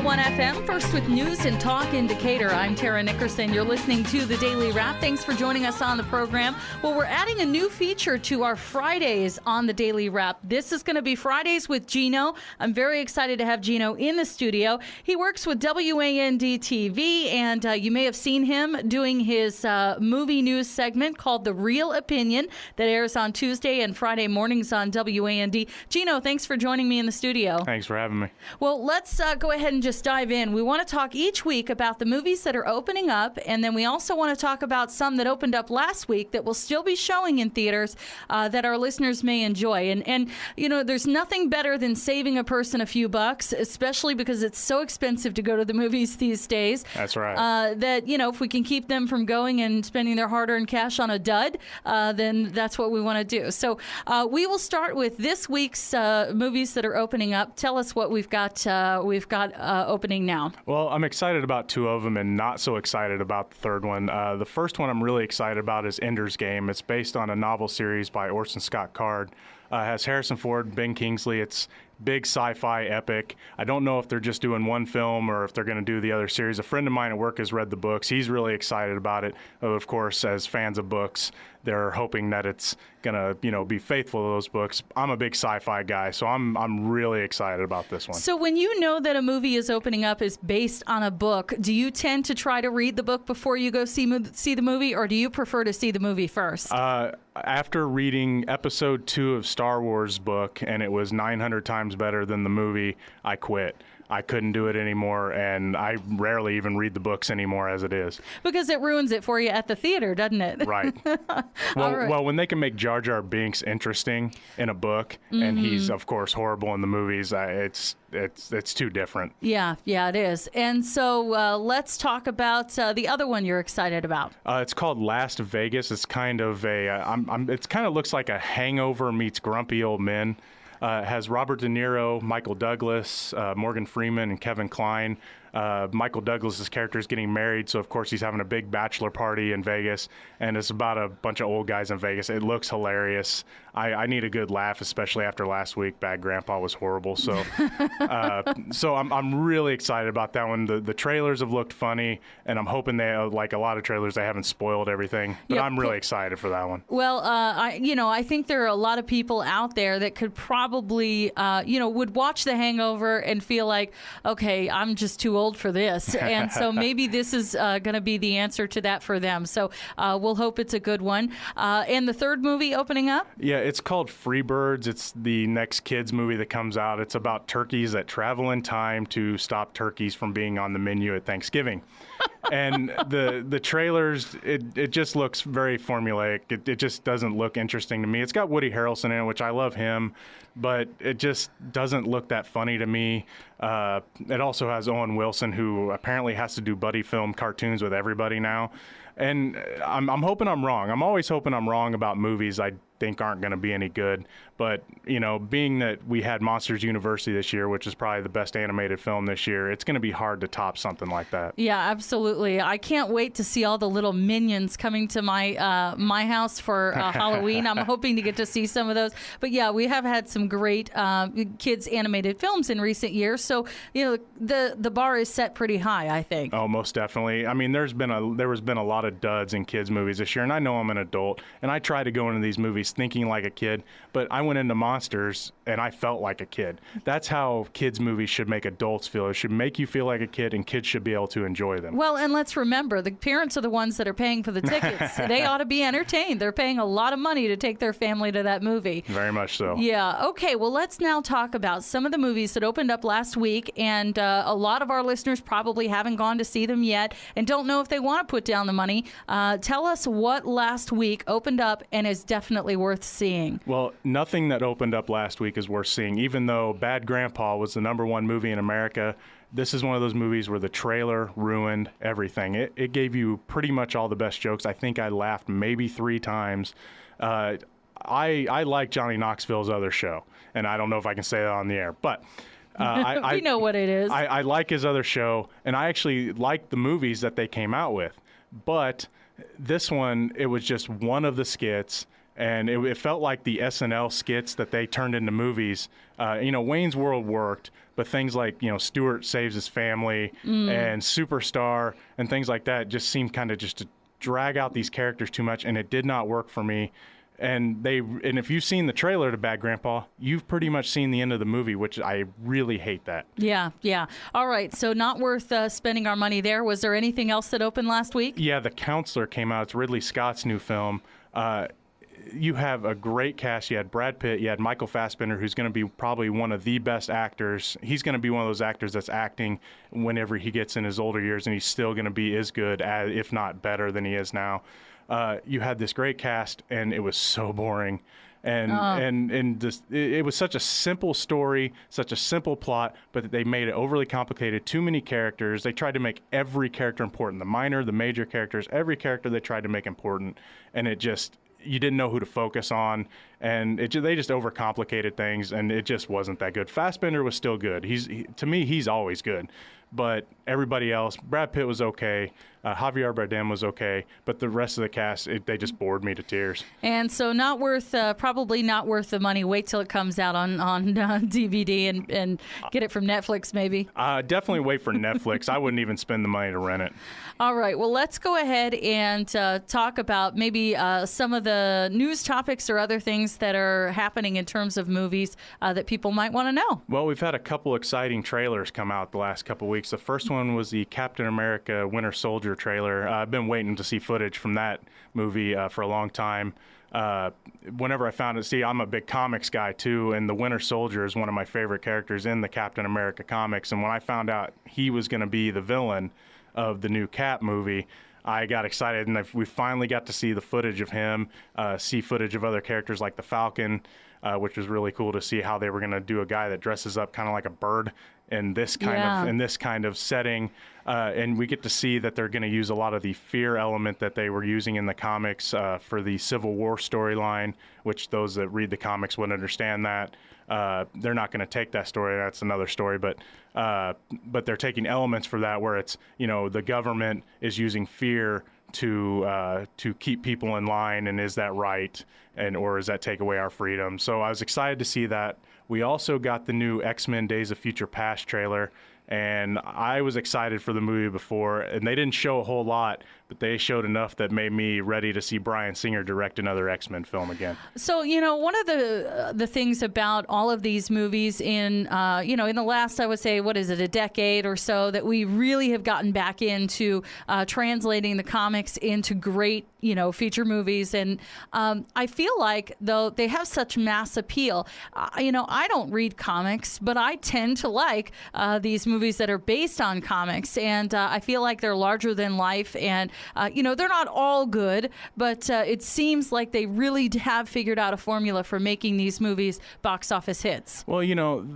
101 FM, first with news and talk in Decatur. I'm Tara Nickerson. You're listening to the Daily Wrap. Thanks for joining us on the program. Well, we're adding a new feature to our Fridays on the Daily Wrap. This is going to be Fridays with Geno. I'm very excited to have Geno in the studio. He works with WAND TV, and you may have seen him doing his movie news segment called The Real Opinion that airs on Tuesday and Friday mornings on WAND. Geno, thanks for joining me in the studio. Thanks for having me. Well, let's go ahead and just dive in. We want to talk each week about the movies that are opening up, and then we also want to talk about some that opened up last week that will still be showing in theaters that our listeners may enjoy. And you know, there's nothing better than saving a person a few bucks, especially because it's so expensive to go to the movies these days. That's right. That, you know, if we can keep them from going and spending their hard-earned cash on a dud, then that's what we want to do. So we will start with this week's movies that are opening up. Tell us what we've got opening now. Well, I'm excited about two of them and not so excited about the third one. The first one I'm really excited about is Ender's Game. It's based on a novel series by Orson Scott Card. Has Harrison Ford, Ben Kingsley. It's big sci-fi epic. I don't know if they're just doing one film or if they're going to do the other series. A friend of mine at work has read the books. He's really excited about it. Of course, as fans of books, they're hoping that it's going to, you know, be faithful to those books. I'm a big sci-fi guy, so I'm really excited about this one. So when you know that a movie is opening up is based on a book, do you tend to try to read the book before you go see the movie, or do you prefer to see the movie first? After reading episode 2 of Star Wars book, and it was 900 times better than the movie, I quit. I couldn't do it anymore, and I rarely even read the books anymore as it is. Because it ruins it for you at the theater, doesn't it? Right. Well, when they can make Jar Jar Binks interesting in a book, and he's, of course, horrible in the movies, it's too different. Yeah, it is. And so let's talk about the other one you're excited about. It's called Last Vegas. It's kind of it kind of looks like a Hangover meets Grumpy Old Men. It has Robert De Niro, Michael Douglas, Morgan Freeman, and Kevin Kline. Michael Douglas's character is getting married, so of course he's having a big bachelor party in Vegas, and it's about a bunch of old guys in Vegas. It looks hilarious. I need a good laugh, especially after last week. Bad Grandpa was horrible, so so I'm really excited about that one. The trailers have looked funny, and I'm hoping they, like a lot of trailers, they haven't spoiled everything. But yep. I'm really excited for that one. Well, I think there are a lot of people out there that could probably, would watch The Hangover and feel like, okay, I'm just too old for this, and so maybe this is going to be the answer to that for them. So we'll hope it's a good one. And the third movie opening up? Yeah, it's called Freebirds. It's the next kids movie that comes out. It's about turkeys that travel in time to stop turkeys from being on the menu at Thanksgiving. And the trailers, it just looks very formulaic. It just doesn't look interesting to me. It's got Woody Harrelson in it, which I love him, but it just doesn't look that funny to me. It also has Owen Wilson, who apparently has to do buddy film cartoons with everybody now. And I'm hoping I'm wrong. I'm always hoping I'm wrong about movies I think aren't going to be any good. But, you know, being that we had Monsters University this year, which is probably the best animated film this year, it's going to be hard to top something like that. Yeah, absolutely. I can't wait to see all the little minions coming to my house for Halloween. I'm hoping to get to see some of those. But yeah, we have had some great kids animated films in recent years. So, you know, the bar is set pretty high, I think. Oh, most definitely. I mean, there has been a lot of duds in kids movies this year, and I know I'm an adult, and I try to go into these movies thinking like a kid, but I went into Monsters and I felt like a kid. That's how kids movies should make adults feel. It should make you feel like a kid, and kids should be able to enjoy them. Well, and let's remember, the parents are the ones that are paying for the tickets. They ought to be entertained. They're paying a lot of money to take their family to that movie. Very much so. Yeah. Okay, well, let's now talk about some of the movies that opened up last week, and a lot of our listeners probably haven't gone to see them yet and don't know if they want to put down the money. Tell us what last week opened up and is definitely worth seeing. Well, nothing that opened up last week is worth seeing. Even though Bad Grandpa was the #1 movie in America, this is one of those movies where the trailer ruined everything. It gave you pretty much all the best jokes. I think I laughed maybe 3 times. I like Johnny Knoxville's other show, and I don't know if I can say that on the air, but we know what it is. I like his other show, and I actually like the movies that they came out with. But this one, it was just one of the skits, and it felt like the SNL skits that they turned into movies. Wayne's World worked, but things like, Stewart Saves His Family and Superstar and things like that just seemed kind of just to drag out these characters too much, and it did not work for me. And if you've seen the trailer to Bad Grandpa, you've pretty much seen the end of the movie, which I really hate that. Yeah. All right, so not worth spending our money there. Was there anything else that opened last week? Yeah, The Counselor came out. It's Ridley Scott's new film. You have a great cast. You had Brad Pitt. You had Michael Fassbender, who's going to be probably one of the best actors. He's going to be one of those actors that's acting whenever he gets in his older years, and he's still going to be as good, if not better, than he is now. You had this great cast, and it was so boring. It was such a simple story, such a simple plot, but they made it overly complicated. Too many characters. They tried to make every character important. The minor, the major characters, every character they tried to make important, and you didn't know who to focus on, and they just overcomplicated things, and it just wasn't that good. Fassbender was still good. To me, he's always good. But everybody else, Brad Pitt was okay, Javier Bardem was okay, but the rest of the cast, they just bored me to tears. And so probably not worth the money. Wait till it comes out on DVD and get it from Netflix maybe. Definitely wait for Netflix. I wouldn't even spend the money to rent it. All right, well, let's go ahead and talk about maybe some of the news topics or other things that are happening in terms of movies that people might want to know. Well, we've had a couple exciting trailers come out the last couple weeks. The first one was the Captain America Winter Soldier trailer. I've been waiting to see footage from that movie for a long time. Whenever I found it, I'm a big comics guy too, and the Winter Soldier is one of my favorite characters in the Captain America comics. And when I found out he was going to be the villain of the new Cap movie, I got excited, and we finally got to see the footage of him, see footage of other characters like the Falcon, which was really cool to see how they were going to do a guy that dresses up kind of like a bird in this kind of setting, and we get to see that they're going to use a lot of the fear element that they were using in the comics for the Civil War storyline, which those that read the comics would understand that. They're not going to take that story. That's another story, but they're taking elements for that where it's, the government is using fear to keep people in line, and is that right, or does that take away our freedom? So I was excited to see that. We also got the new X-Men Days of Future Past trailer, and I was excited for the movie before, and they didn't show a whole lot, but they showed enough that made me ready to see Bryan Singer direct another X-Men film again. So, one of the things about all of these movies in the last, I would say, a decade or so, that we really have gotten back into translating the comics into great, feature movies. And I feel like, though, they have such mass appeal. I don't read comics, but I tend to like these movies that are based on comics. And I feel like they're larger than life, and they're not all good, but it seems like they really have figured out a formula for making these movies box office hits. Well,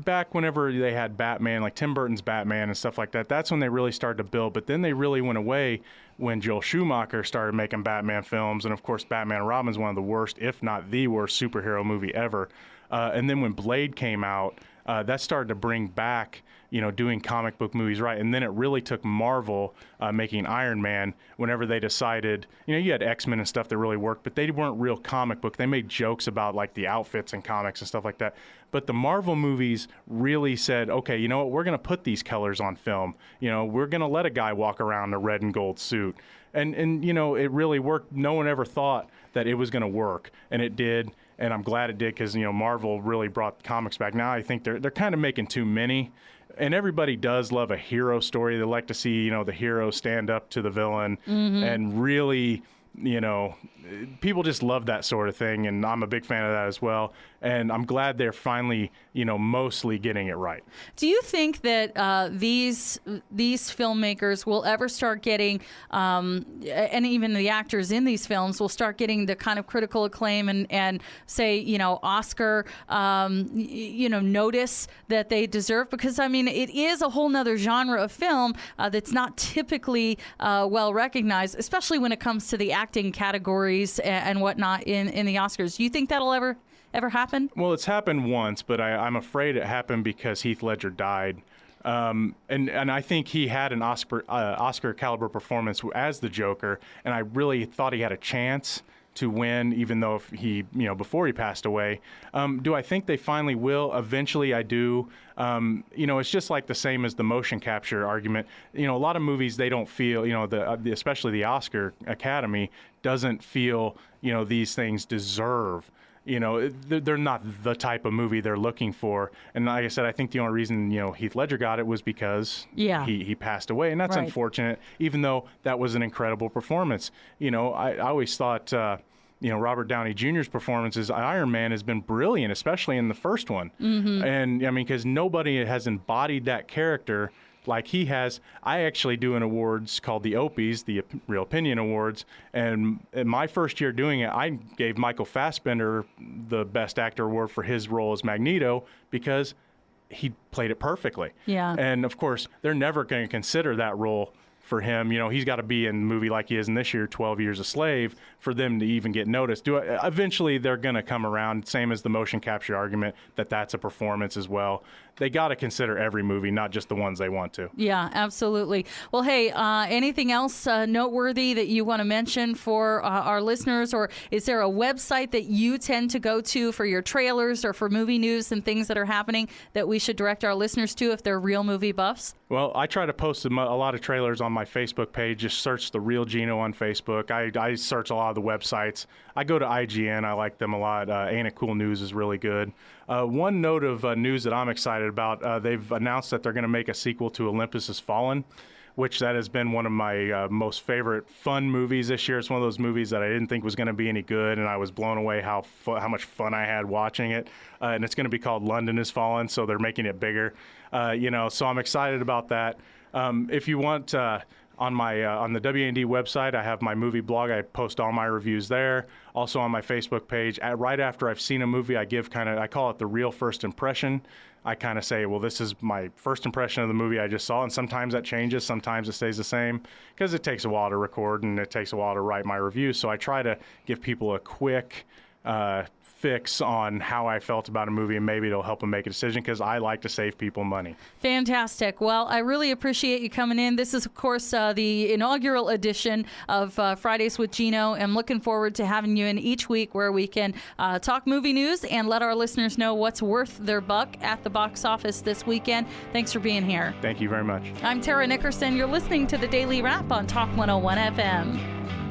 back whenever they had Batman, like Tim Burton's Batman and stuff like that, that's when they really started to build. But then they really went away when Joel Schumacher started making Batman films. And, of course, Batman and Robin is one of the worst, if not the worst, superhero movie ever. And then when Blade came out, that started to bring back, doing comic book movies right. And then it really took Marvel making Iron Man whenever they decided, you had X-Men and stuff that really worked, but they weren't real comic book. They made jokes about like the outfits and comics and stuff like that. But the Marvel movies really said, okay, you know what, we're going to put these colors on film. We're going to let a guy walk around in a red and gold suit. And it really worked. No one ever thought that it was going to work, and it did. And I'm glad it did, because Marvel really brought comics back. Now I think they're kind of making too many, and everybody does love a hero story. They like to see the hero stand up to the villain, and really, people just love that sort of thing, and I'm a big fan of that as well. And I'm glad they're finally, mostly getting it right. Do you think that these filmmakers will ever start getting, and even the actors in these films will start getting the kind of critical acclaim and say, Oscar, notice that they deserve? Because, it is a whole nother genre of film that's not typically well recognized, especially when it comes to the acting categories and whatnot in the Oscars. Do you think that'll ever happen? Well, it's happened once, but I'm afraid it happened because Heath Ledger died. And I think he had an Oscar caliber performance as the Joker, and I really thought he had a chance to win, even though if he, before he passed away. Do I think they finally will? Eventually, I do. It's just like the same as the motion capture argument. A lot of movies, they don't feel, especially the Oscar Academy doesn't feel, these things deserve. They're not the type of movie they're looking for. And like I said, I think the only reason, Heath Ledger got it was because he passed away. And that's right. Unfortunate, even though that was an incredible performance. I always thought, Robert Downey Jr.'s performance as Iron Man has been brilliant, especially in the first one. Mm-hmm. And, because nobody has embodied that character like he has. I actually do an awards called the Opies, the Real Opinion Awards, and in my first year doing it, I gave Michael Fassbender the Best Actor award for his role as Magneto because he played it perfectly. Yeah. And of course, they're never going to consider that role for him. He's got to be in a movie like he is in this year, 12 Years a Slave, for them to even get noticed. Eventually, they're going to come around, same as the motion capture argument, that's a performance as well. They got to consider every movie, not just the ones they want to. Yeah, absolutely. Well, hey, anything else noteworthy that you want to mention for our listeners, or is there a website that you tend to go to for your trailers or for movie news and things that are happening that we should direct our listeners to if they're real movie buffs? Well, I try to post a lot of trailers on my Facebook page. Just search The Real Geno on Facebook. I search a lot of the websites. I go to IGN. I like them a lot. Ain't It Cool News is really good. One note of news that I'm excited about, they've announced that they're going to make a sequel to Olympus Has Fallen, which that has been one of my most favorite fun movies this year. It's one of those movies that I didn't think was going to be any good, and I was blown away how much fun I had watching it. And it's going to be called London Has Fallen, so they're making it bigger. So I'm excited about that. If you want... on the WAND website, I have my movie blog. I post all my reviews there. Also on my Facebook page, right after I've seen a movie, I call it the real first impression. I kind of say, well, this is my first impression of the movie I just saw, and sometimes that changes, sometimes it stays the same, because it takes a while to record and it takes a while to write my reviews. So I try to give people a quick fix on how I felt about a movie, and maybe it'll help them make a decision, because I like to save people money. Fantastic. Well, I really appreciate you coming in. This is, of course, the inaugural edition of Fridays with Geno. I'm looking forward to having you in each week where we can talk movie news and let our listeners know what's worth their buck at the box office this weekend. Thanks for being here. Thank you very much. I'm Tara Nickerson. You're listening to the Daily Wrap on Talk 101 FM.